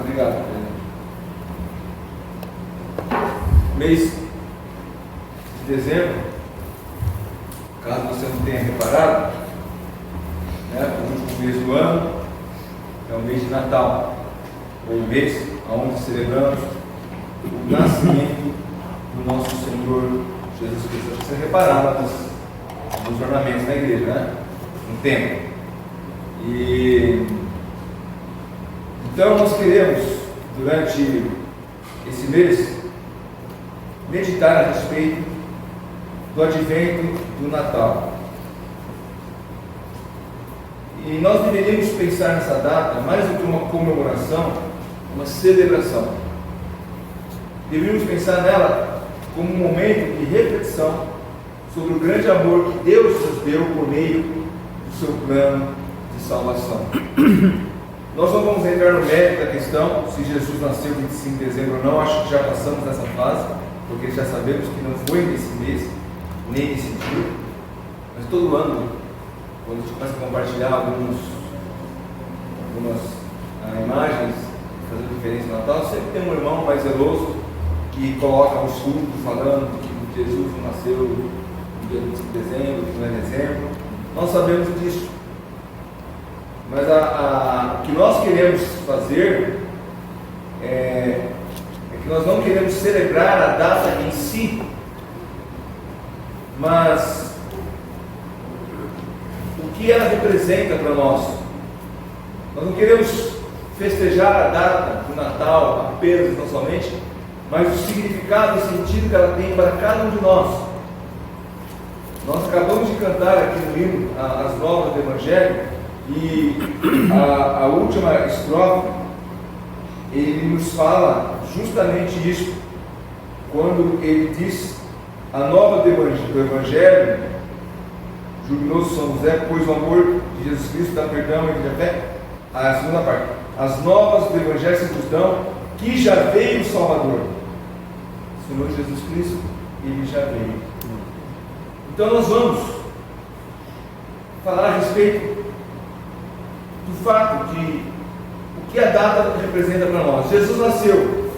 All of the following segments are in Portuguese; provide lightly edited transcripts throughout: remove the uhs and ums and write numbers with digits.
Obrigado. Mês de dezembro, caso você não tenha reparado, né, o último mês do ano é o mês de Natal, ou o mês onde celebramos o nascimento do nosso Senhor Jesus Cristo. Acho que você reparava nos ornamentos da igreja, né? No templo. E então nós queremos, durante esse mês, meditar a respeito do advento do Natal. E nós deveríamos pensar nessa data mais do que uma comemoração, uma celebração. Deveríamos pensar nela como um momento de reflexão sobre o grande amor que Deus nos deu por meio do seu plano de salvação. Nós não vamos entrar no mérito da questão se Jesus nasceu 25 de dezembro ou não. Acho que já passamos nessa fase, porque já sabemos que não foi nesse mês, nem nesse dia. Mas todo ano, quando a gente começa a compartilhar algumas imagens fazendo diferença no Natal, sempre tem um irmão mais zeloso que coloca um estudo falando que Jesus não nasceu no dia 25 de dezembro, que não é dezembro. Nós sabemos disso. Mas o que nós queremos fazer é que nós não queremos celebrar a data em si, mas o que ela representa para nós. Nós não queremos festejar a data do Natal apenas e não somente, mas o significado e o sentido que ela tem para cada um de nós. Nós acabamos de cantar aqui no hino as novas do Evangelho, e a última estrofe, ele nos fala justamente isso, quando ele diz: a nova do Evangelho, jubiloso São José, pois o amor de Jesus Cristo dá perdão e de fé. A segunda parte: as novas do Evangelho se nos dão, que já veio o Salvador. O Senhor Jesus Cristo, ele já veio. Então nós vamos falar a respeito do fato de o que a data representa para nós. Jesus nasceu,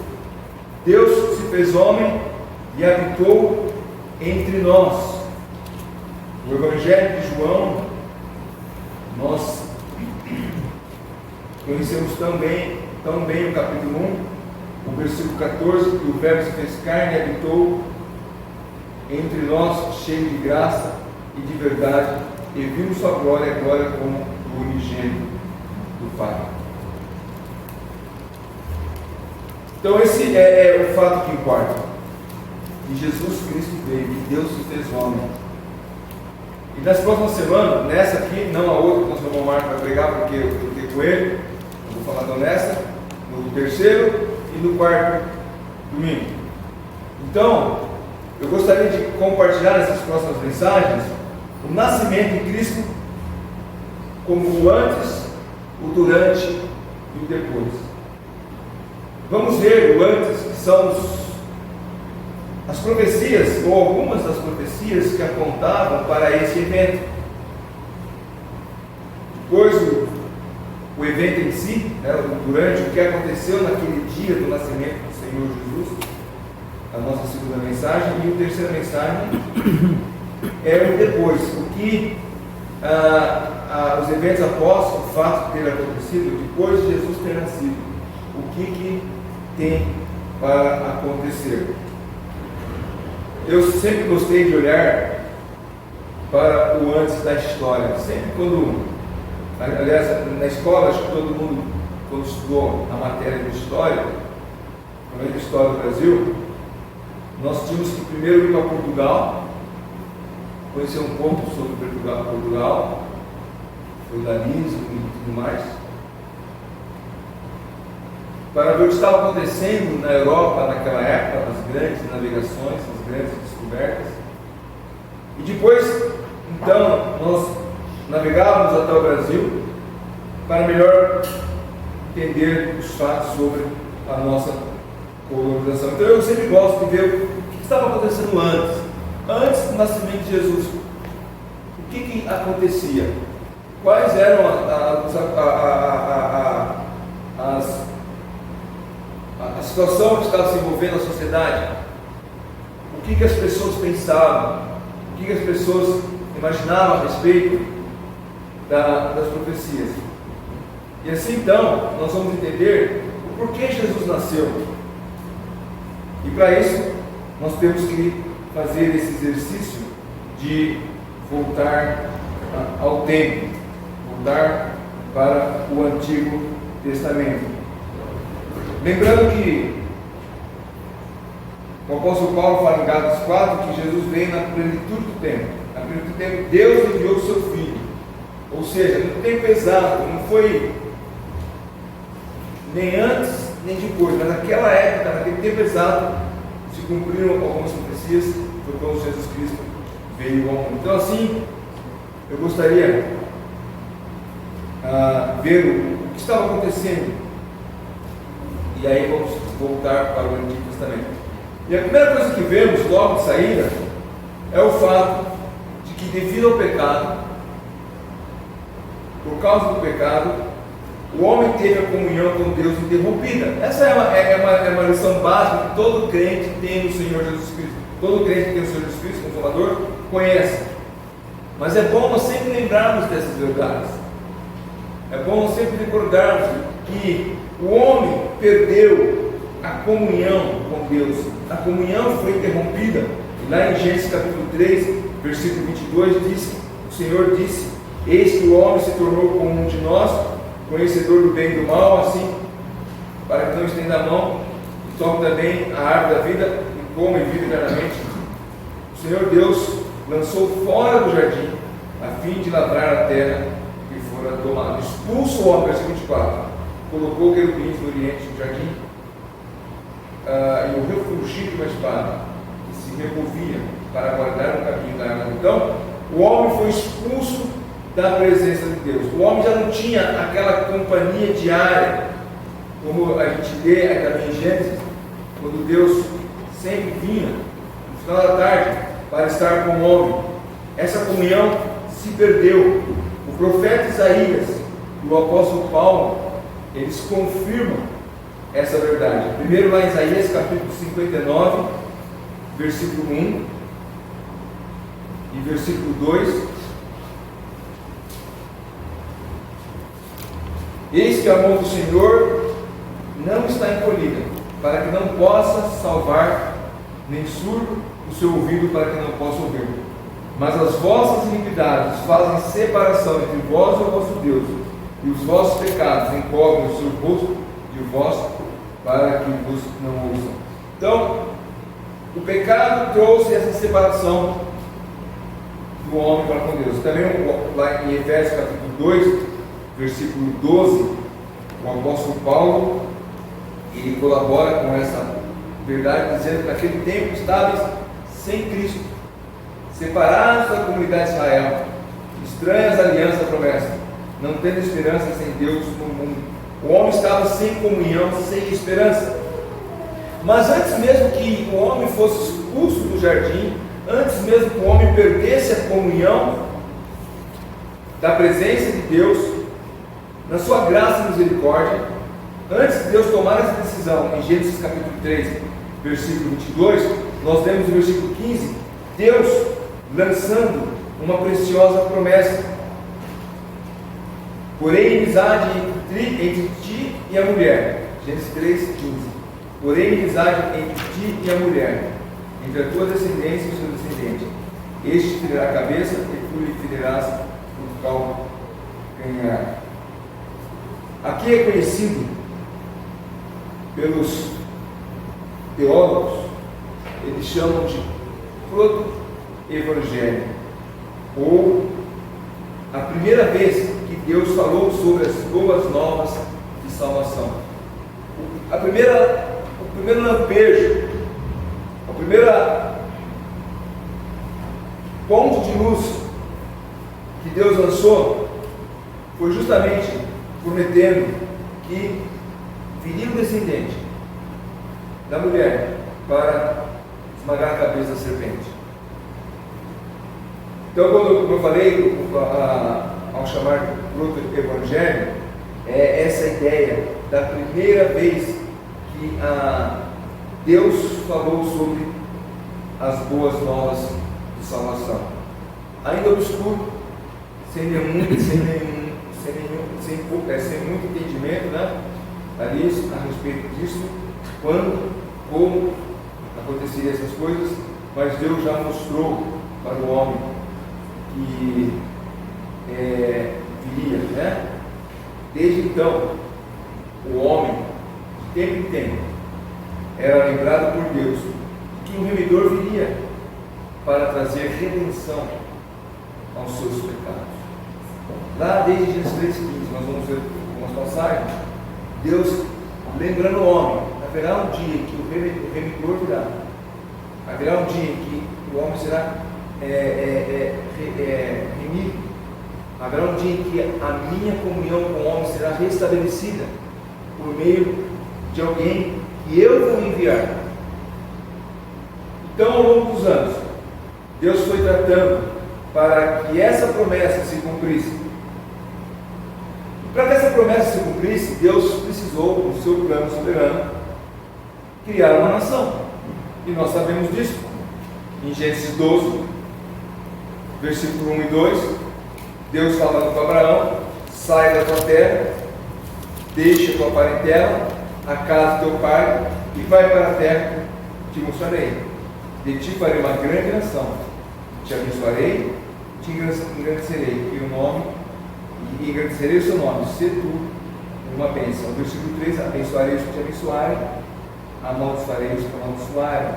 Deus se fez homem e habitou entre nós. O Evangelho de João nós conhecemos tão bem o capítulo 1, o versículo 14, que o Verbo se fez carne e habitou entre nós, cheio de graça e de verdade, e vimos sua glória, a glória como do unigênito do Pai. Então esse é o fato que importa, que Jesus Cristo veio, que Deus se fez homem. E nas próximas semanas, nessa aqui, não a outra, nós vamos Marco vai pregar, porque eu fiquei com ele, eu vou falar nessa, no terceiro e no quarto domingo. Então, eu gostaria de compartilhar nessas próximas mensagens o nascimento de Cristo como o antes, o durante e o depois. Vamos ver o antes, que são as profecias, ou algumas das profecias que apontavam para esse evento. Depois o evento em si, durante o que aconteceu naquele dia do nascimento do Senhor Jesus, a nossa segunda mensagem, e a terceira mensagem é o depois, o que os eventos após o fato de ter acontecido, depois de Jesus ter nascido, o que tem para acontecer. Eu sempre gostei de olhar para o antes da história. Sempre aliás, na escola, acho que todo mundo, quando estudou a matéria de história, a história do Brasil, nós tínhamos que primeiro ir para Portugal, conhecer um pouco sobre Portugal, feudalismo e tudo mais, para ver o que estava acontecendo na Europa naquela época, as grandes navegações, as grandes descobertas. E depois, então, nós navegávamos até o Brasil para melhor entender os fatos sobre a nossa colonização. Então eu sempre gosto de ver o que estava acontecendo antes do nascimento de Jesus. O que acontecia? Quais eram situação que estava se envolvendo na sociedade, o que as pessoas pensavam, o que as pessoas imaginavam a respeito das profecias. E assim então, nós vamos entender o porquê Jesus nasceu. E para isso, nós temos que fazer esse exercício de voltar ao tempo, voltar para o Antigo Testamento. Lembrando que o apóstolo Paulo fala em Gálatas 4 que Jesus veio na plenitude do tempo. Na plenitude do tempo, Deus enviou o seu Filho. Ou seja, no tempo exato, não foi nem antes nem depois, mas naquela época, naquele tempo exato, se cumpriram algumas profecias, foi quando Jesus Cristo veio ao mundo. Então assim, eu gostaria ver o que estava acontecendo, e aí vamos voltar para o Antigo Testamento. E a primeira coisa que vemos logo de saída é o fato de que, devido ao pecado, por causa do pecado, o homem teve a comunhão com Deus interrompida. Essa é uma lição básica que todo crente tem no Senhor Jesus Cristo. Todo crente que tem o Senhor Jesus Cristo como Salvador conhece. Mas é bom nós sempre lembrarmos dessas verdades. É bom nós sempre recordarmos que o homem perdeu a comunhão com Deus. A comunhão foi interrompida. E lá em Gênesis capítulo 3, versículo 22, diz: o Senhor disse: eis que o homem se tornou como um de nós, conhecedor do bem e do mal, assim, para que não estenda a mão e tome também a árvore da vida e coma e vive eternamente. O Senhor Deus lançou fora do jardim, a fim de lavrar a terra que fora tomada. Expulso o homem, versículo 24, colocou querubins no oriente do jardim, e o refulgir de uma espada, que se removia para guardar o caminho da árvore. Então, o homem foi expulso da presença de Deus. O homem já não tinha aquela companhia diária, como a gente lê aí também em Gênesis, quando Deus sempre vinha no final da tarde para estar com o homem. Essa comunhão se perdeu. O profeta Isaías e o apóstolo Paulo, eles confirmam essa verdade. Primeiro lá em Isaías capítulo 59, versículo 1 e versículo 2. Eis que a mão do Senhor não está encolhida, para que não possa salvar, nem surdo o seu ouvido, para que não possa ouvir. Mas as vossas iniquidades fazem separação entre vós e o vosso Deus, e os vossos pecados encobrem o seu rosto de vós, para que vos não ouçam. Então, o pecado trouxe essa separação do homem para com Deus. Também lá em Efésios capítulo 2, versículo 12, o apóstolo Paulo, ele colabora com essa verdade, dizendo que naquele tempo estavais sem Cristo, separados da comunidade de Israel, estranhas alianças da promessa, não tendo esperança sem Deus no mundo. O homem estava sem comunhão, sem esperança. Mas antes mesmo que o homem fosse expulso do jardim, antes mesmo que o homem perdesse a comunhão da presença de Deus, na sua graça e misericórdia, antes de Deus tomar essa decisão, em Gênesis capítulo 3, versículo 22, nós vemos no versículo 15, Deus lançando uma preciosa promessa: porém inimizade entre ti e a mulher. Gênesis 3, 15. Porém inimizade entre ti e a mulher, entre a tua descendência e o seu descendente. Este te ferirá a cabeça e tu lhe ferirás o calcanhar. Aqui é conhecido pelos teólogos, eles chamam de proto-evangelho, ou a primeira vez que Deus falou sobre as boas novas de salvação. O primeiro lampejo, a primeira ponto de luz que Deus lançou foi justamente prometendo que viria um descendente da mulher para esmagar a cabeça da serpente. Então, como eu falei, ao chamar de proto-evangelho, é essa ideia da primeira vez que Deus falou sobre as boas novas de salvação. Ainda obscuro, sem muito entendimento, né? Ali, a respeito disso, quando, como aconteceriam essas coisas, mas Deus já mostrou para o homem que viria, né? Desde então, o homem, de tempo em tempo, era lembrado por Deus que um remidor viria para trazer redenção aos seus pecados. Lá desde Gênesis 3,15, nós vamos ver algumas passagens, Deus lembrando o homem, haverá um dia em que o remidor virá, haverá um dia em que o homem será remido, haverá um dia em que a minha comunhão com o homem será restabelecida por meio de alguém que eu vou enviar. Então, ao longo dos anos, Deus foi tratando para que essa promessa se cumprisse. Para que essa promessa se cumprisse, Deus precisou, no seu plano soberano, criar uma nação. E nós sabemos disso. Em Gênesis 12, versículo 1 e 2, Deus falando com Abraão: sai da tua terra, deixa a tua parentela, a casa do teu pai, e vai para a terra que te mostrarei. De ti farei uma grande nação, te abençoarei, te engrandecerei, e engrandecerei o seu nome, se tu uma bênção. Versículo 3: abençoarei os que te abençoarem, amaldiçoarei os que te amaldiçoarem.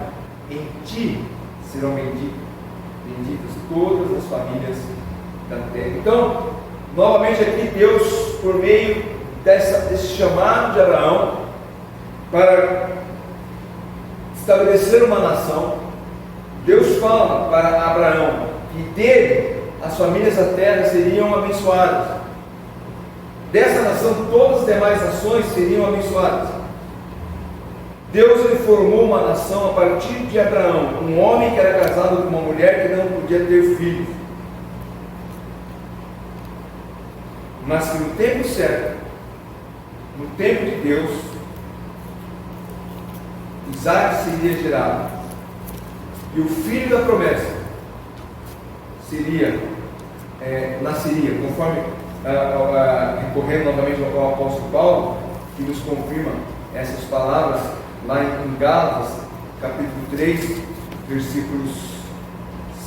Em ti serão benditas todas as famílias da terra. Então, novamente aqui, Deus, por meio desse chamado de Abraão para estabelecer uma nação, Deus fala para Abraão que dele as famílias da terra seriam abençoadas. Dessa nação, todas as demais nações seriam abençoadas. Deus ele formou uma nação a partir de Abraão, um homem que era casado com uma mulher que não podia ter filhos, mas que no tempo certo, no tempo de Deus, Isaac seria gerado, e o filho da promessa nasceria, conforme recorrendo novamente ao apóstolo Paulo, que nos confirma essas palavras lá em Gálatas, capítulo 3, versículos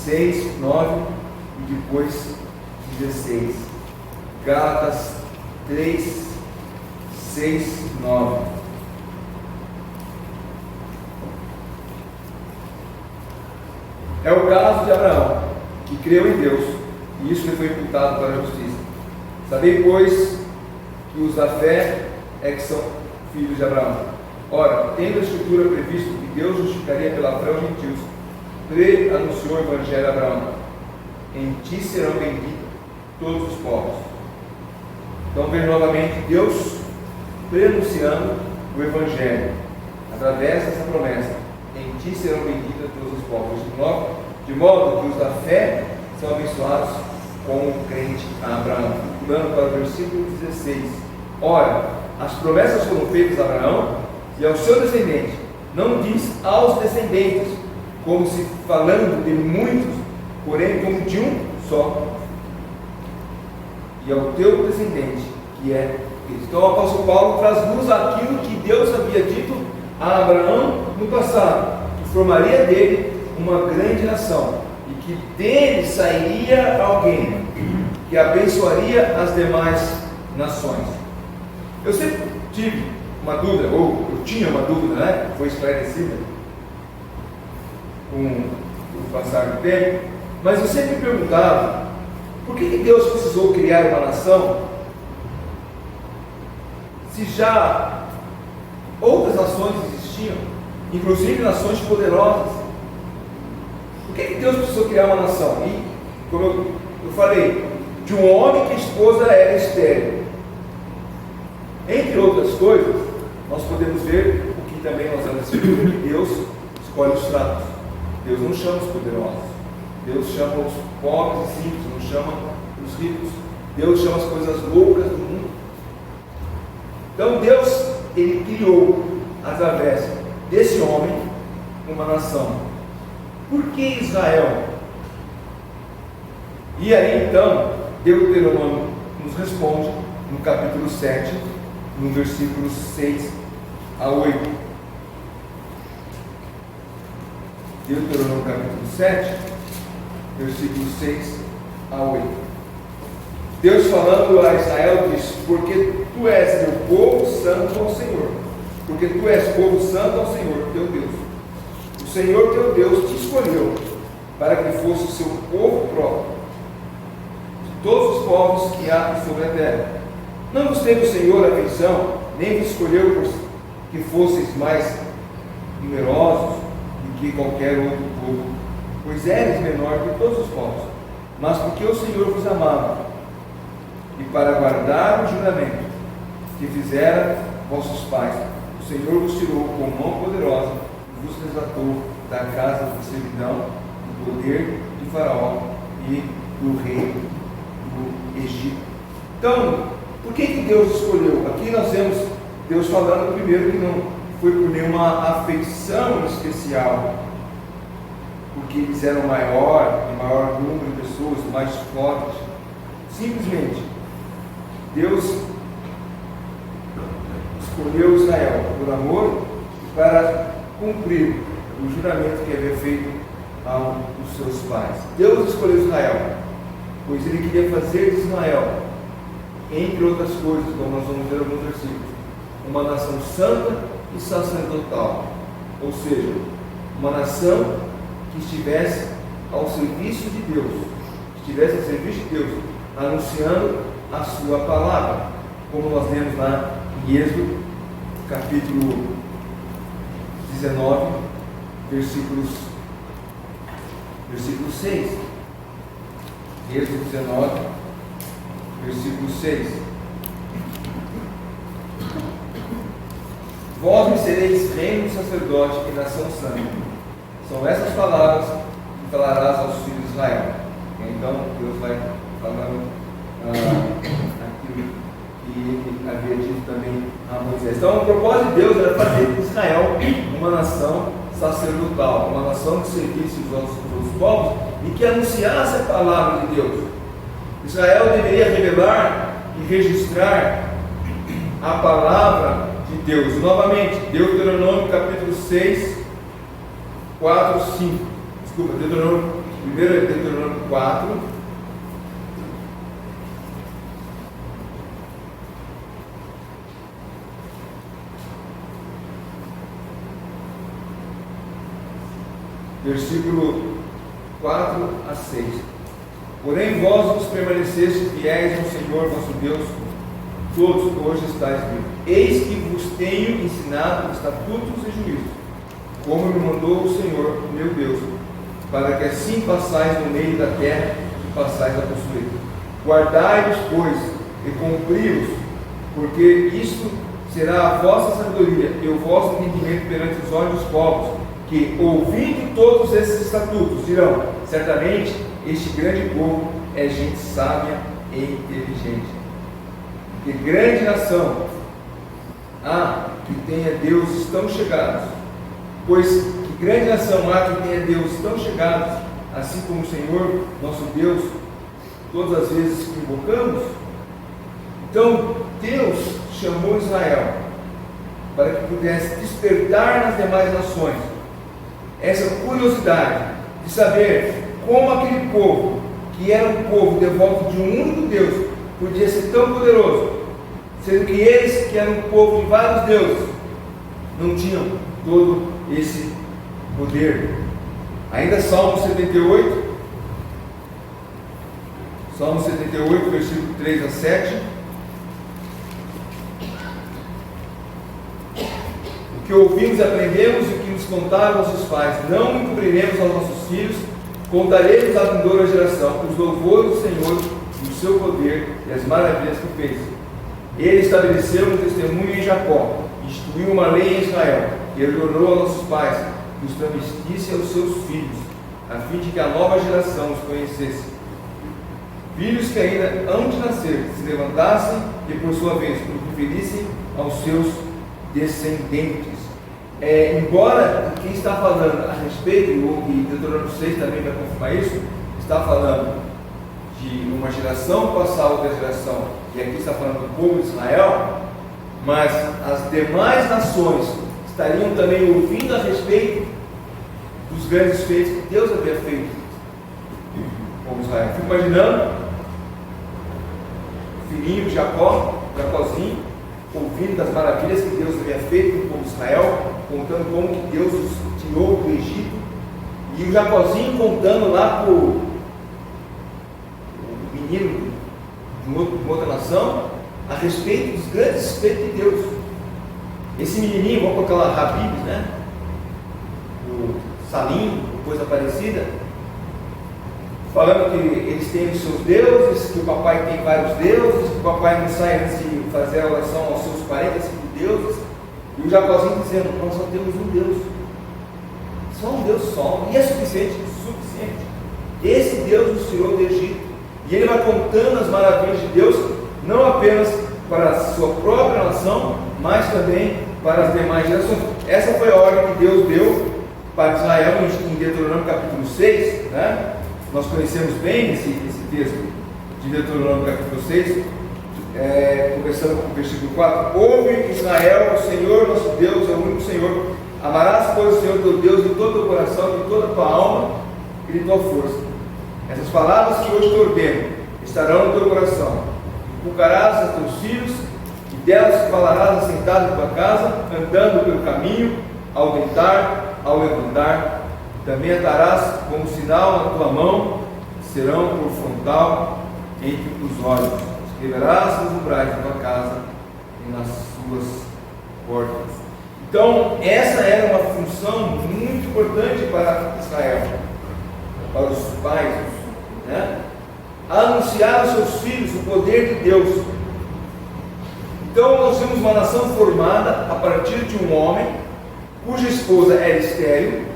6, 9 e depois 16. Gálatas 3, 6, 9. É o caso de Abraão, que creu em Deus, e isso lhe foi imputado para a justiça. Sabei, pois, que os da fé é que são filhos de Abraão. Ora, tendo a Escritura previsto que Deus justificaria pela fé os gentios, anunciou o Evangelho a Abraão: em ti serão benditos todos os povos. Então, veja novamente Deus preanunciando o Evangelho, através dessa promessa: em ti serão benditos todos os povos. De modo que os da fé são abençoados com o crente a Abraão. Pulando para o versículo 16. Ora, as promessas foram feitas a Abraão e ao seu descendente. Não diz aos descendentes, como se falando de muitos, porém como de um só. E ao teu descendente, que é Cristo. Então o apóstolo Paulo traz luz àquilo que Deus havia dito a Abraão no passado, que formaria dele uma grande nação, e que dele sairia alguém que abençoaria as demais nações. Eu sempre tive uma dúvida, ou eu tinha uma dúvida, né? Foi esclarecida com o passar do tempo, mas eu sempre me perguntava: por que Deus precisou criar uma nação, se já outras nações existiam, inclusive nações poderosas? Por que Deus precisou criar uma nação? E, como eu falei, de um homem que a esposa era estéril. Entre outras coisas, nós podemos ver o que também nós vamos ver, que Deus escolhe os fracos. Deus não chama os poderosos. Deus chama os pobres e simples, não chama os ricos. Deus chama as coisas loucas do mundo. Então Deus, Ele criou através desse homem, uma nação. Por que Israel? E aí então, Deuteronômio nos responde no capítulo 7, no versículos 6 a 8. Deuteronômio capítulo 7, versículos 6 a 8. Deus falando a Israel diz: porque tu és meu povo santo ao Senhor, porque tu és povo santo ao Senhor teu Deus. O Senhor teu Deus te escolheu para que fosse o seu povo próprio de todos os povos que há sobre a terra. Não vos teve o Senhor afeição, nem vos escolheu por que fosseis mais numerosos do que qualquer outro povo, pois eres menor que todos os povos, mas porque o Senhor vos amava, e para guardar o juramento que fizera vossos pais, o Senhor vos tirou com mão poderosa e vos resgatou da casa de servidão, do poder de Faraó e do rei do Egito. Então, por que Deus escolheu? Aqui nós vemos Deus falando primeiro que não foi por nenhuma afeição especial, porque eles eram maior número de pessoas, mais fortes. Simplesmente, Deus escolheu Israel por amor e para cumprir o juramento que havia feito aos seus pais. Deus escolheu Israel, pois Ele queria fazer de Israel, entre outras coisas, como nós vamos ver alguns versículos, uma nação santa e sacerdotal, ou seja, uma nação que estivesse ao serviço de Deus, anunciando a sua palavra, como nós lemos lá em Êxodo, capítulo 19, versículo 6. Êxodo 19, versículo 6. Vós me sereis reino, sacerdote e nação santa. São essas palavras que falarás aos filhos de Israel. Então Deus vai falando aquilo que ele havia dito também a Moisés. Então o propósito de Deus era fazer de Israel uma nação sacerdotal, uma nação que servisse os outros povos e que anunciasse a palavra de Deus. Israel deveria revelar e registrar a palavra de Deus. Novamente, Deuteronômio capítulo 6, 4, 5. Desculpa, primeiro é Deuteronômio 4. Versículo 4 a 6. Porém vós vos permanecestes fiéis ao Senhor vosso Deus, todos hoje estáis vivos. Eis que vos tenho ensinado estatutos e juízos, como me mandou o Senhor meu Deus, para que assim passais no meio da terra e passais a possuir. Guardai-os, pois, e cumpri-os, porque isto será a vossa sabedoria e o vosso entendimento perante os olhos dos povos, que, ouvindo todos esses estatutos, dirão: certamente este grande povo é gente sábia e inteligente. Que grande nação há que tenha deuses tão chegados, pois que grande nação há que tenha deuses tão chegados, assim como o Senhor, nosso Deus, todas as vezes que invocamos. Então Deus chamou Israel para que pudesse despertar nas demais nações essa curiosidade de saber como aquele povo, que era um povo devoto de um único Deus, podia ser tão poderoso, sendo que eles, que eram um povo de vários deuses, não tinham todo esse poder. Ainda Salmo 78, versículo 3 a 7. O que ouvimos e aprendemos e o que nos contaram nossos pais, não encobriremos aos nossos filhos, contaremos à vindoura geração os louvores do Senhor e o seu poder e as maravilhas que fez. Ele estabeleceu um testemunho em Jacó, instituiu uma lei em Israel, e ordenou a nossos pais que os transmitisse aos seus filhos, a fim de que a nova geração os conhecesse. Filhos que ainda hão de nascer, se levantassem e por sua vez o referissem aos seus descendentes. embora quem está falando a respeito, e Deuteronômio 6 também vai confirmar isso, está falando de uma geração passar a outra geração, e aqui está falando do povo de Israel, mas as demais nações estariam também ouvindo a respeito dos grandes feitos que Deus havia feito com Israel. Fico imaginando o filhinho de Jacózinho, ouvindo das maravilhas que Deus havia feito com o povo de Israel, contando como que Deus os tirou do Egito, e o Jacózinho contando lá para o menino de uma outra nação a respeito dos grandes feitos de Deus. Esse menininho, vamos colocar lá Habib, né? O Salim, coisa parecida, falando que eles têm os seus deuses, que o papai tem vários deuses, que o papai não sai antes de fazer a oração aos seus 45 deuses, e o Jacózinho dizendo: nós só temos um Deus, só um Deus só, e é suficiente. Esse Deus nos tirou do Egito, e ele vai contando as maravilhas de Deus, não apenas para a sua própria nação, mas também para as demais gerações. Essa foi a ordem que Deus deu para Israel em Deuteronômio capítulo 6, né? Nós conhecemos bem esse texto de Deuteronômio capítulo 6, começando com o versículo 4: ouve Israel, o Senhor nosso Deus é o único Senhor, amarás, pois, o Senhor teu Deus de todo o teu coração, de toda a tua alma e de tua força. Essas palavras que hoje te ordeno estarão no teu coração, inculcarás a teus filhos, e delas falarás assentado em tua casa, andando pelo caminho, ao deitar, ao levantar. Também atarás como sinal na tua mão, serão por frontal entre os olhos. Escreverás nos umbrais da tua casa e nas suas portas. Então, essa era uma função muito importante para Israel, para os pais, né? Anunciar aos seus filhos o poder de Deus. Então, nós temos uma nação formada a partir de um homem cuja esposa era estéril,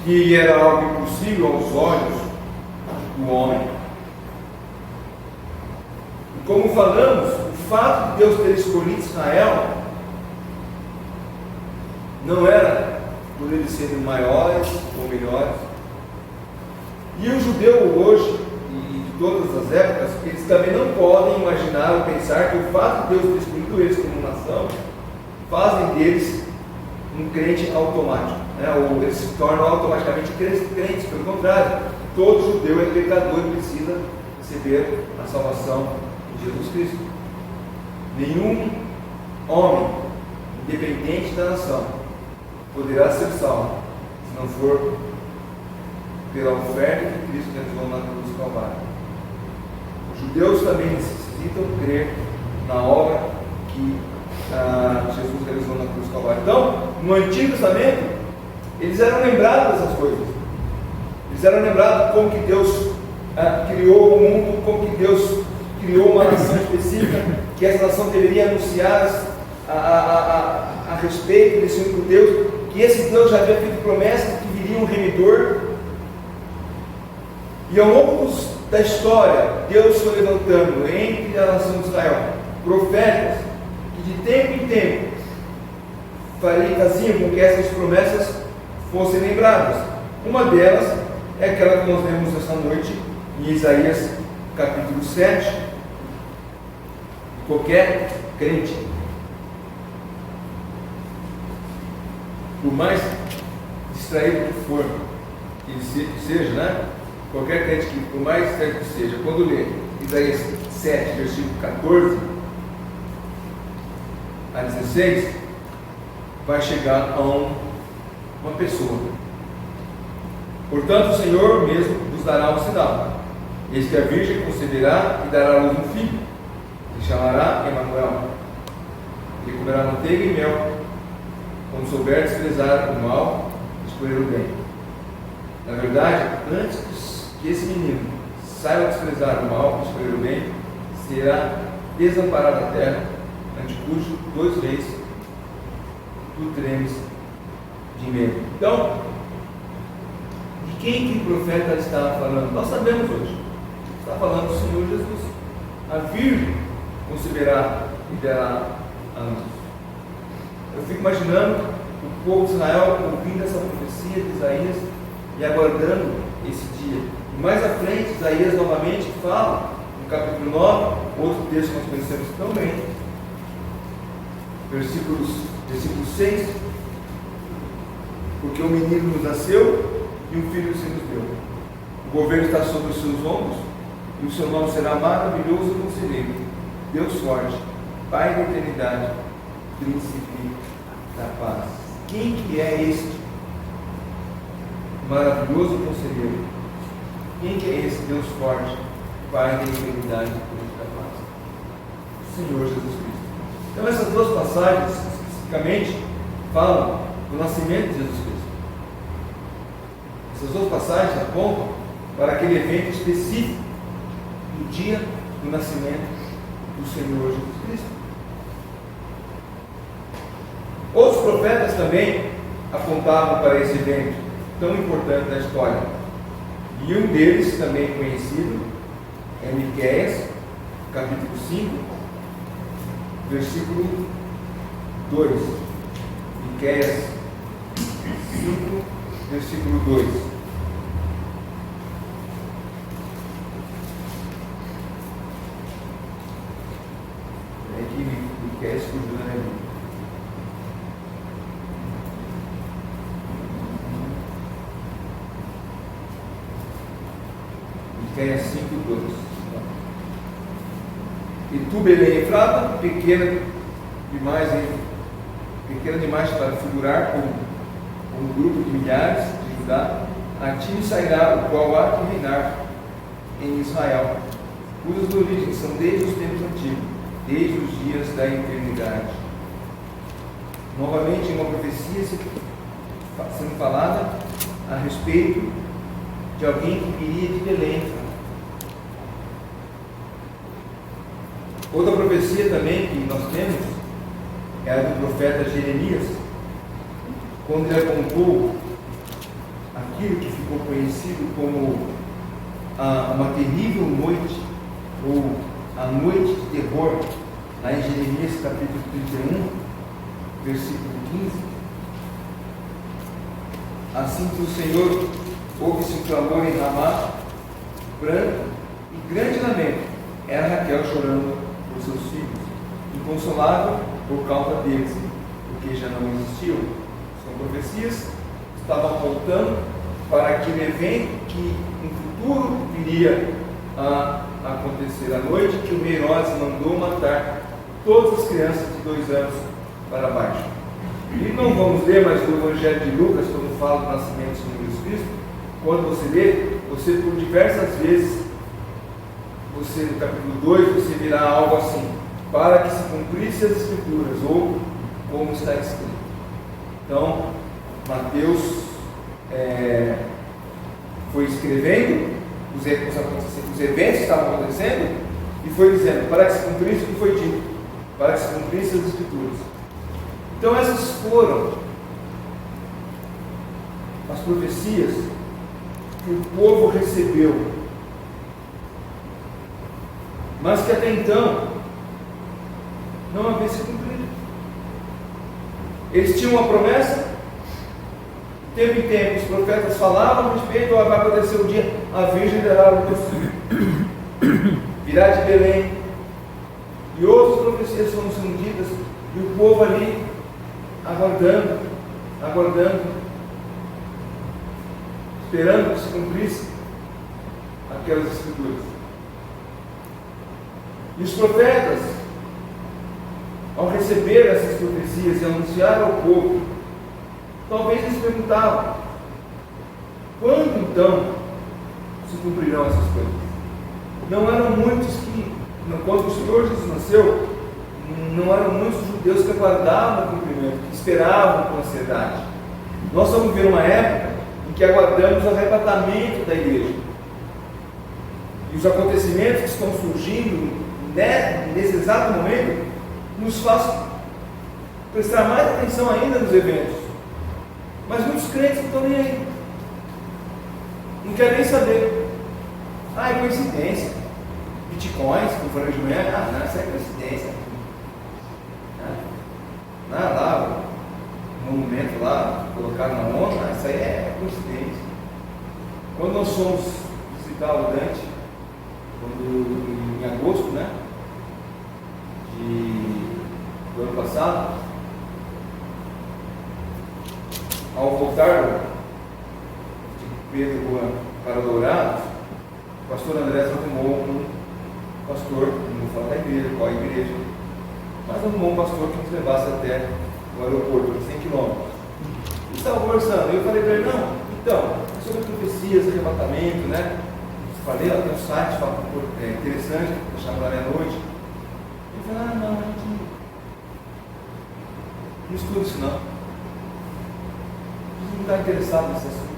que era algo impossível aos olhos do homem. E como falamos, o fato de Deus ter escolhido Israel não era por eles serem maiores ou melhores. E o judeu hoje, e de todas as épocas, eles também não podem imaginar ou pensar que o fato de Deus ter escolhido eles como nação fazem deles um crente automático, né? Ou eles se tornam automaticamente crentes. Pelo contrário, todo judeu é pecador e precisa receber a salvação de Jesus Cristo. Nenhum homem, independente da nação, poderá ser salvo se não for pela oferta que Cristo realizou na cruz do Calvário. Os judeus também necessitam crer na obra que Jesus realizou na cruz do Calvário. Então, no Antigo Testamento, eles eram lembrados dessas coisas. Eles eram lembrados como que Deus criou o mundo, como que Deus criou uma nação específica, que essa nação deveria anunciar a respeito desse único Deus, que esse Deus já havia feito promessa que viria um remidor. E ao longo da história, Deus foi levantando entre a nação de Israel profetas que de tempo em tempo faziam com que essas promessas fossem lembradas. Uma delas é aquela que nós lemos esta noite em Isaías capítulo 7. Qualquer crente, por mais distraído que for, que ele seja, né? Qualquer crente que, por mais distraído que seja, quando lê Isaías 7, versículo 14 a 16, vai chegar a uma pessoa. Portanto, o Senhor mesmo vos dará um sinal. Eis que a Virgem conceberá e dará à luz um filho, que chamará Emanuel. Ele comerá manteiga e mel, quando souber desprezar o mal e escolher o bem. Na verdade, antes que esse menino saiba desprezar o mal e escolher o bem, será desamparada a terra, ante cujo 2 reis tu tremes de medo. Então, de quem que o profeta está falando? Nós sabemos hoje. Está falando do Senhor Jesus. A Virgem conceberá e dará a luz. Eu fico imaginando o povo de Israel ouvindo essa profecia de Isaías e aguardando esse dia. E mais à frente, Isaías novamente fala, no capítulo 9, outro texto que nós conhecemos também, versículo 6, porque um menino nos nasceu e um filho se nos deu. O governo está sobre os seus ombros e o seu nome será maravilhoso conselheiro, Deus forte, Pai da eternidade, Príncipe da paz. Quem que é este maravilhoso conselheiro? Quem que é esse Deus forte, Pai da eternidade, Príncipe da paz? O Senhor Jesus Cristo. Então essas duas passagens especificamente falam do nascimento de Jesus Cristo. Essas duas passagens apontam para aquele evento específico do dia do nascimento do Senhor Jesus Cristo. Outros profetas também apontavam para esse evento tão importante da história. E um deles, também conhecido, é Miqueias, capítulo 5, versículo 2. Miqueias 5, versículo 2. É aqui Miqueias fugiu na minha vida. Miqueias 5, 2. E tu, Belém Efrata, pequena demais para figurar como um grupo de milhares de Judá, a ti sairá o qual há de reinar em Israel, cujas origens são desde os tempos antigos, desde os dias da eternidade. Novamente, uma profecia sendo falada a respeito de alguém que viria de Belém. Outra profecia também que nós temos é a do profeta Jeremias, quando ele apontou aquilo que ficou conhecido como uma terrível noite, ou a noite de terror, lá em Jeremias capítulo 31, versículo 15. Assim que o Senhor ouve-se um clamor em Ramá, pranto e grande lamento. Era Raquel chorando por seus filhos, inconsolável por causa deles, porque já não existiam. São profecias que estavam apontando para aquele evento que no futuro viria a acontecer à noite, que o rei Herodes mandou matar todas as crianças de 2 anos para baixo. E não vamos ler, mas no Evangelho de Lucas, quando fala do nascimento do Senhor Jesus Cristo, quando você lê, você por diversas vezes, no capítulo 2, você virá algo assim, para que se cumprisse as Escrituras, ou como está escrito. Então, Mateus foi escrevendo os eventos que estavam acontecendo, e foi dizendo, para que se cumprisse o que foi dito, para que se cumprisse as Escrituras. Então essas foram as profecias que o povo recebeu, mas que até então não havia se cumprido. Eles tinham uma promessa, de tempo em tempo os profetas falavam a respeito, vai acontecer o dia, a Virgem dará o teu filho, virá de Belém, e outras profecias foram sendo ditas, e o povo ali aguardando, esperando que se cumprisse aquelas Escrituras. E os profetas, ao receber essas profecias e anunciar ao povo, talvez eles perguntavam: quando então se cumprirão essas coisas? Não eram muitos que, quando o Senhor Jesus nasceu, não eram muitos judeus que aguardavam o cumprimento, que esperavam com ansiedade. Nós estamos vivendo uma época em que aguardamos o arrebatamento da igreja. E os acontecimentos que estão surgindo nesse exato momento nos faz prestar mais atenção ainda nos eventos. Mas muitos crentes não estão nem aí, não querem nem saber. É coincidência. Bitcoins, como falei de manhã, não, isso é coincidência. Lá, monumento lá, colocaram na onda, isso aí é coincidência. Quando nós fomos visitar o Dante, em agosto, né, do ano passado, ao voltar de Pedro Juan para Dourados, o pastor André arrumou um pastor, não vou falar da igreja, qual a igreja, mas arrumou um pastor que nos levasse até o aeroporto, 100 km. E estava conversando, eu falei para ele, não, então, sobre profecias, arrebatamento, né? Falei, tem um site interessante, chama da meia-noite. Ele falou, não, a gente não estuda isso não. A gente não está interessado nesse assunto.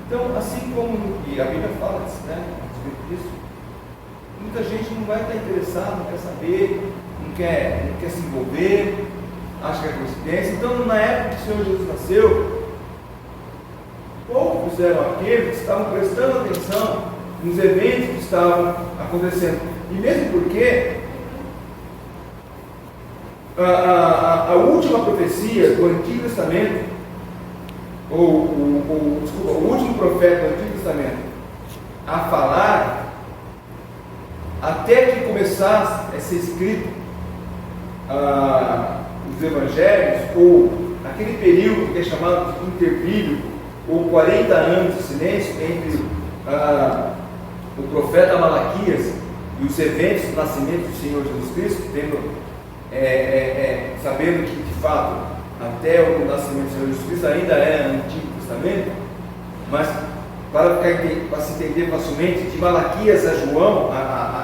Então, assim como, e a Bíblia fala né, a respeito disso, muita gente não vai estar interessada, não quer saber, não quer se envolver, acha que é coincidência. Então, na época que o Senhor Jesus nasceu, poucos eram aqueles que estavam prestando atenção nos eventos que estavam acontecendo. E mesmo porque a última profecia do Antigo Testamento, o último profeta do Antigo Testamento a falar, até que começasse a ser escrito os evangelhos, ou aquele período que é chamado de interbíblico, ou 40 anos de silêncio entre o profeta Malaquias e os eventos do nascimento do Senhor Jesus Cristo, sabendo que de fato até o nascimento do Senhor Jesus Cristo ainda é Antigo Testamento, mas para se entender facilmente, de Malaquias a João,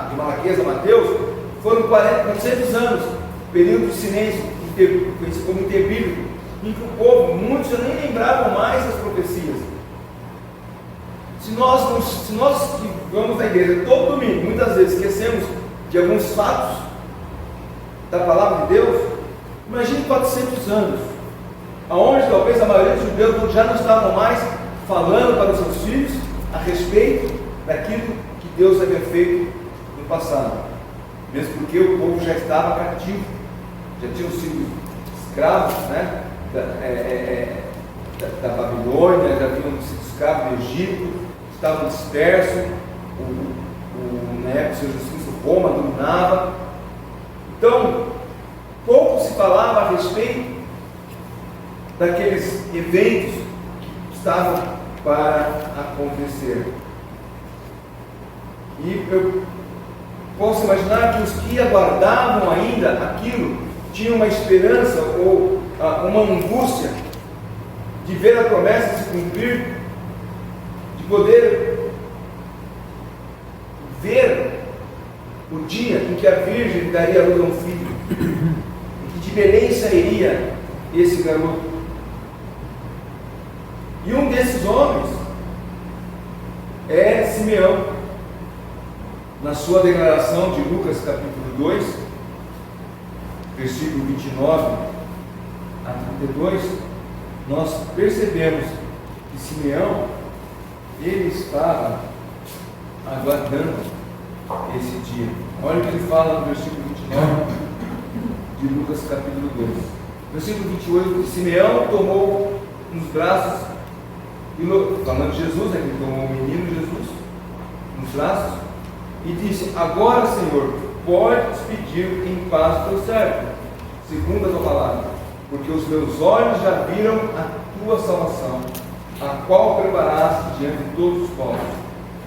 de Malaquias a Mateus, foram 400 anos, período de silêncio, conhecido como interbíblico, em que o povo, muitos já nem lembravam mais das profecias. Se nós que vamos na igreja todo domingo, muitas vezes esquecemos de alguns fatos da palavra de Deus, imagine 400 anos, aonde talvez a maioria dos judeus já não estavam mais falando para os seus filhos a respeito daquilo que Deus havia feito no passado, mesmo porque o povo já estava cativo, já tinham sido escravos, né, da Babilônia, já haviam sido escravos do Egito, estavam dispersos, na época do Senhor Jesus Cristo, Roma dominava. Então, pouco se falava a respeito daqueles eventos que estavam para acontecer. E eu posso imaginar que os que aguardavam ainda aquilo tinham uma esperança ou uma angústia de ver a promessa se cumprir, de poder ver o dia em que a Virgem daria a luz a um filho, e que de Belém sairia esse garoto. E um desses homens é Simeão. Na sua declaração de Lucas capítulo 2, versículo 29 a 32, nós percebemos que Simeão, ele estava aguardando esse dia. Olha o que ele fala no versículo 29 de Lucas capítulo 2. Versículo 28, Simeão tomou nos braços, falando de Jesus, né, que ele tomou o menino Jesus nos braços, e disse: agora, Senhor, podes pedir em paz o teu servo, segundo a tua palavra, porque os meus olhos já viram a tua salvação, a qual preparaste diante de todos os povos,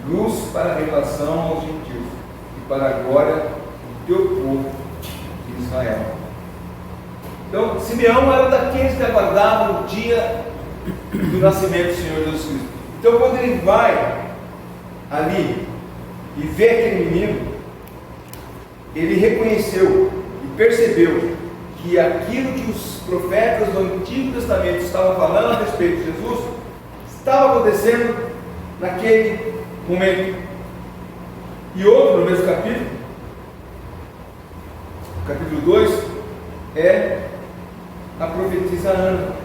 luz para a revelação aos gentios e para a glória do teu povo de Israel. Então, Simeão era daqueles que aguardavam o dia do nascimento do Senhor Jesus Cristo. Então, quando ele vai ali e vê aquele menino, ele reconheceu e percebeu que aquilo que os profetas do Antigo Testamento estavam falando a respeito de Jesus estava acontecendo naquele momento. E outro, no mesmo capítulo, capítulo 2, é a profetisa Ana.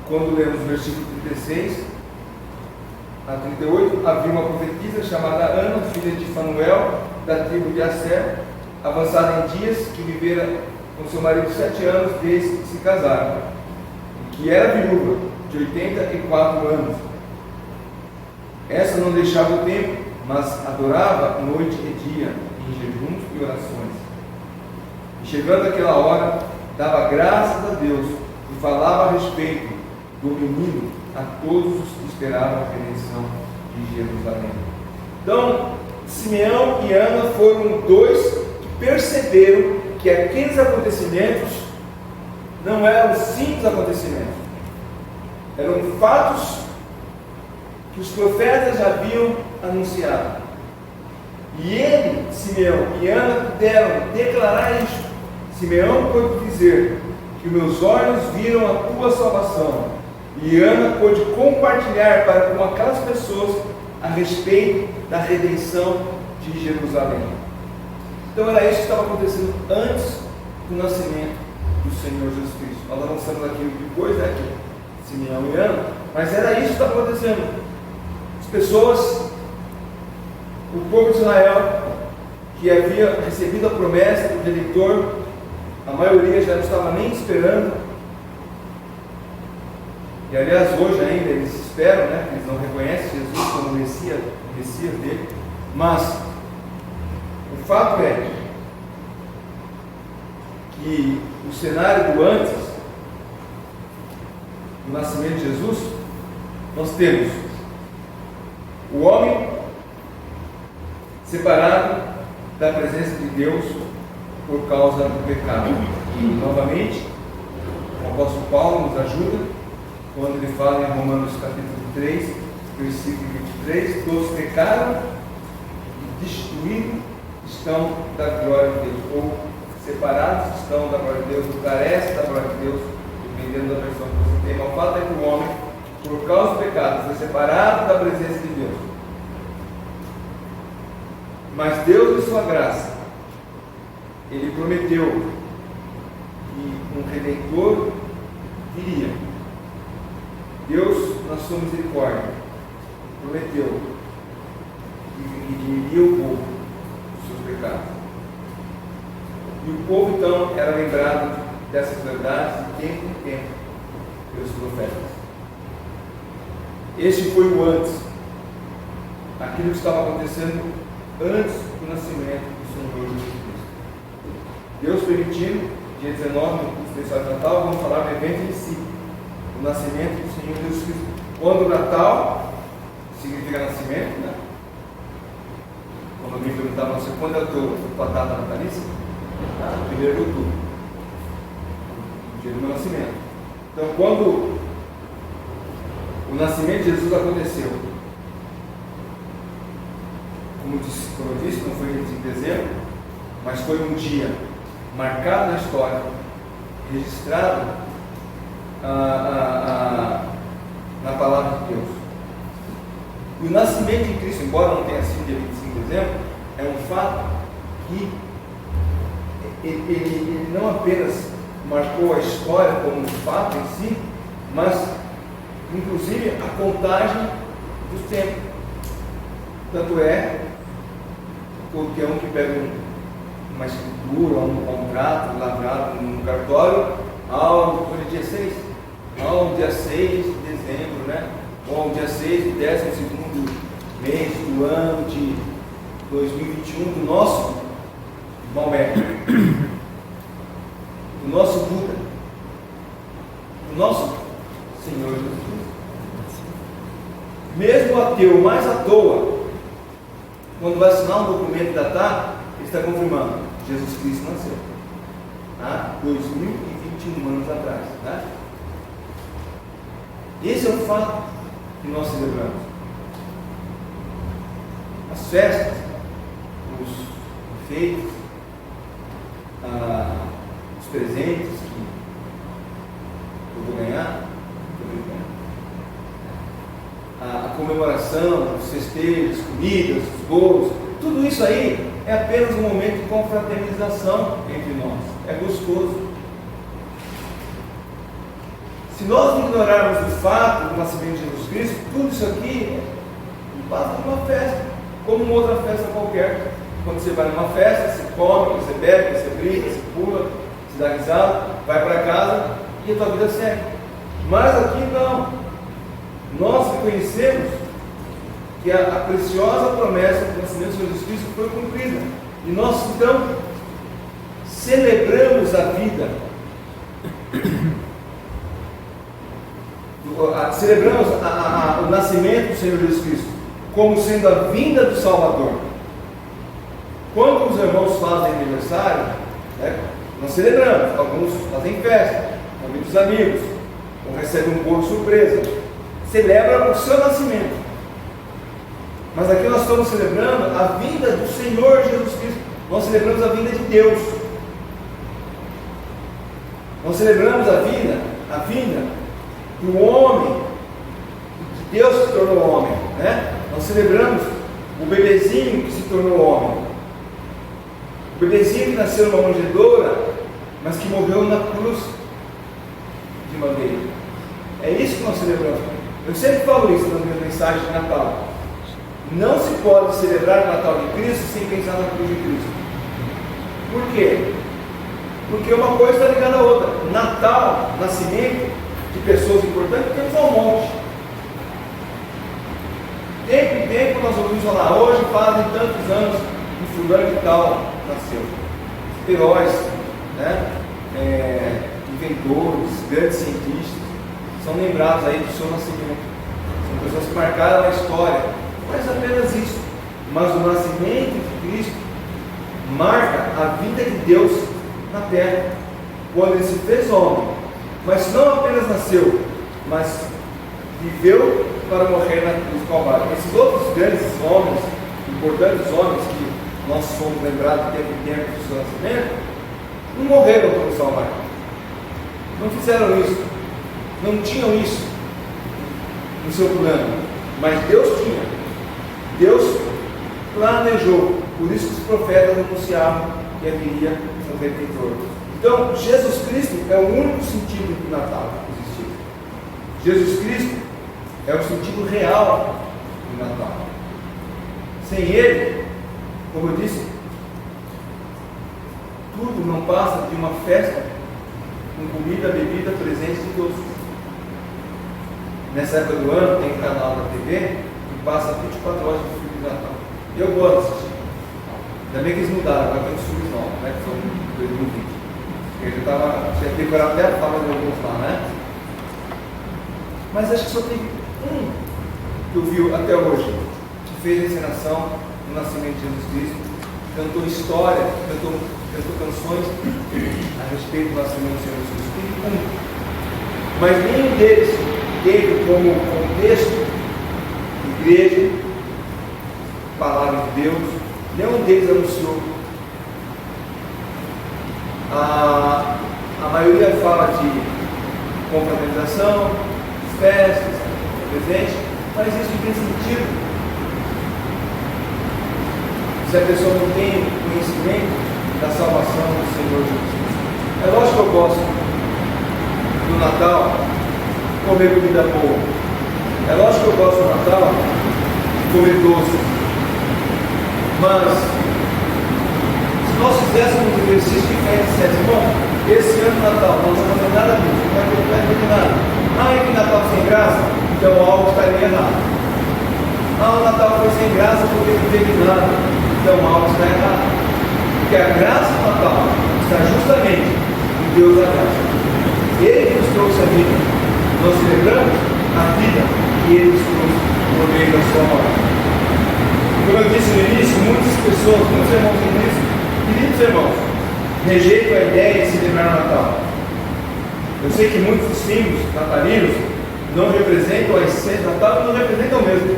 Quando lemos o versículo 36 a 38, havia uma profetisa chamada Ana, filha de Fanuel, da tribo de Asser, avançada em dias, que vivera com seu marido 7 anos desde que se casaram. que era viúva, de 84 anos. Essa não deixava o templo, mas adorava noite e dia, em jejuns e orações. E chegando aquela hora, dava graças a Deus e falava a respeito do menino a todos os que esperavam a redenção de Jerusalém. Então, Simeão e Ana foram dois que perceberam que aqueles acontecimentos não eram simples acontecimentos, eram fatos que os profetas já haviam anunciado. E ele, Simeão e Ana, puderam declarar isto. Simeão pôde dizer que meus olhos viram a tua salvação, e Ana pôde compartilhar para com aquelas pessoas a respeito da redenção de Jerusalém. Então era isso que estava acontecendo antes do nascimento do Senhor Jesus Cristo. Nós avançamos aqui depois, né, que Simeão e Ana, mas era isso que estava acontecendo. As pessoas, o povo de Israel, que havia recebido a promessa do Redentor, a maioria já não estava nem esperando. E aliás, hoje ainda eles esperam, né? Eles não reconhecem Jesus como o Messias dele. Mas o fato é que o cenário do antes do nascimento de Jesus, nós temos o homem separado da presença de Deus por causa do pecado. E novamente, o apóstolo Paulo nos ajuda quando ele fala em Romanos capítulo 3, versículo 23, todos pecaram e destituídos estão da glória de Deus, ou separados estão da glória de Deus, ou carecem da glória de Deus, dependendo da versão que você tem. Mas o fato é que o homem, por causa do pecado, foi separado da presença de Deus. Mas Deus, em sua graça, Ele prometeu que um Redentor viria. Deus, na sua misericórdia, prometeu que redimiria o povo dos seus pecados. E o povo, então, era lembrado dessas verdades de tempo em tempo pelos profetas. Este foi o antes, aquilo que estava acontecendo antes do nascimento do Senhor Jesus Cristo. Deus permitindo, dia 19, no curso especial de Natal, vamos falar do evento em si, o nascimento do Senhor Jesus Cristo. Quando o Natal significa nascimento, né? Quando alguém perguntava a você quando é o teu batata natalícia, 1º de outubro, o dia do meu nascimento. Então, quando o nascimento de Jesus aconteceu, como eu disse, não foi em dezembro, mas foi um dia marcado na história, registrado na palavra de Deus. E o nascimento de Cristo, embora não tenha sido dia 25 de dezembro, é um fato que ele não apenas marcou a história como um fato em si, mas inclusive a contagem dos tempos. Tanto é qualquer um que pega uma escritura, um contrato lavrado no cartório, hoje é dia 6, ao dia 6 de dezembro, né? Ou ao dia 6 do 12º mês do ano de 2021 do nosso Maomé, do nosso Buda, do nosso Senhor Jesus. Mesmo o ateu mais à toa, quando vai assinar um documento datado, ele está confirmando: Jesus Cristo nasceu há 2021 anos atrás. Né? Esse é o fato que nós celebramos. As festas, os enfeites, os presentes que eu vou ganhar, a comemoração, os festejos, comidas, os bolos, tudo isso aí é apenas um momento de confraternização entre nós. É gostoso. Se nós ignorarmos o fato do nascimento de Jesus Cristo, tudo isso aqui não passa de uma festa, como uma outra festa qualquer. Quando você vai numa festa, você come, você bebe, você brinca, você pula, você dá risada, vai para casa e a tua vida segue. Mas aqui não. Nós reconhecemos que a preciosa promessa do nascimento de Jesus Cristo foi cumprida. E nós então celebramos a vida. Celebramos o nascimento do Senhor Jesus Cristo como sendo a vinda do Salvador. Quando os irmãos fazem aniversário, né, nós celebramos. Alguns fazem festa, convidam os amigos, ou recebem um bolo surpresa. Celebra o seu nascimento. Mas aqui nós estamos celebrando a vinda do Senhor Jesus Cristo. Nós celebramos a vinda de Deus. Nós celebramos a vinda do homem, de Deus que se tornou homem, né? Nós celebramos o bebezinho que se tornou homem, o bebezinho que nasceu numa manjedoura, mas que morreu na cruz de madeira. É isso que nós celebramos. Eu sempre falo isso nas minhas mensagens de Natal. Não se pode celebrar o Natal de Cristo sem pensar na cruz de Cristo. Por quê? Porque uma coisa está ligada à outra. Natal, nascimento de pessoas importantes, temos um monte. Tempo em tempo nós ouvimos falar, hoje fazem tantos anos que fulano e tal nasceu. Heróis, né? Inventores, grandes cientistas, são lembrados aí do seu nascimento. São pessoas que marcaram a história. Mas apenas isso. Mas o nascimento de Cristo marca a vida de Deus na terra, quando Ele se fez homem, mas não apenas nasceu, mas viveu para morrer na cruz do Calvário. Esses outros grandes homens, importantes homens que nós somos lembrados de tempo em tempo do seu nascimento, não morreram para nos salvar, não fizeram isso, não tinham isso no seu plano, mas Deus tinha. Deus planejou, por isso que os profetas anunciavam que haveria um Redentor. Então, Jesus Cristo é o único sentido do Natal que existe. Jesus Cristo é o sentido real do Natal. Sem Ele, como eu disse, tudo não passa de uma festa com comida, bebida, presentes e doces. Nessa época do ano tem um canal na TV que passa 24 horas de filme de Natal. Eu gosto de assistir. Ainda bem que eles mudaram, agora tem os filmes novos, né, que são de 2020. Eu já tinha decorado até a fala de alguns lá, né? Mas acho que só tem um que eu vi até hoje, que fez a encenação do nascimento de Jesus Cristo, cantou história, cantou canções a respeito do nascimento de Jesus Cristo. Tem um. Mas nenhum deles teve como contexto igreja, palavra de Deus, nenhum deles anunciou. A maioria fala de confraternização, festas, presente, mas isso não tem sentido se a pessoa não tem conhecimento da salvação do Senhor Jesus. É lógico que eu gosto do Natal comer comida boa. É lógico que eu gosto do Natal comer doce. Mas se nós fizéssemos um exercício de fé e disséssemos, bom, esse ano Natal nós não vamos fazer nada disso, não vai ter nada. É que Natal sem graça, então algo estaria errado. O Natal foi sem graça porque não teve nada, então algo está errado. Porque a graça do Natal está justamente em Deus da graça. Ele nos trouxe a vida. Nós celebramos a vida que Ele nos trouxe por meio da sua morte. Como eu disse no início, muitas pessoas, muitos irmãos em Cristo, queridos irmãos, rejeitam a ideia de celebrar o Natal. Eu sei que muitos símbolos natalinos não representam a essência do Natal e não representam mesmo.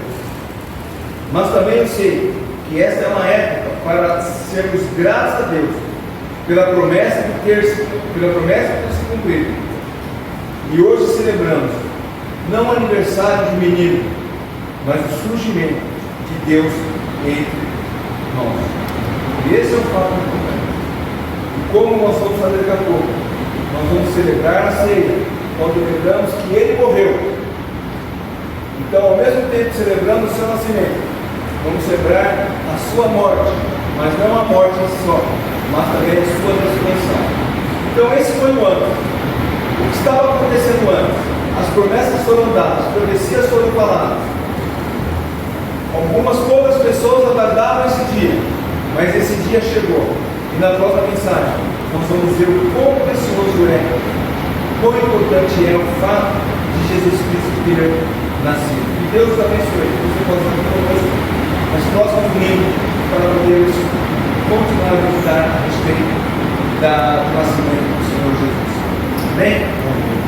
Mas também eu sei que esta é uma época para sermos gratos a Deus pela promessa de ter se cumprido. E hoje celebramos não o aniversário de um menino, mas o surgimento de Deus entre nós. E esse é o fato importante. E como nós vamos fazer daqui a pouco? Nós vamos celebrar a ceia, quando lembramos que Ele morreu. Então, ao mesmo tempo que celebramos o seu nascimento, vamos celebrar a sua morte, mas não a morte em si só, mas também a sua ressurreição. Então, esse foi o ano. O que estava acontecendo antes? A as promessas foram dadas, as profecias foram faladas. Algumas poucas pessoas aguardavam esse dia, mas esse dia chegou. E na próxima mensagem, nós vamos ver o quão precioso é, quão importante é o fato de Jesus Cristo ter nascido. E Deus os abençoe. Você pode estar conosco nos próximos domingos para podermos continuar a meditar a respeito do nascimento do Senhor Jesus. Amém?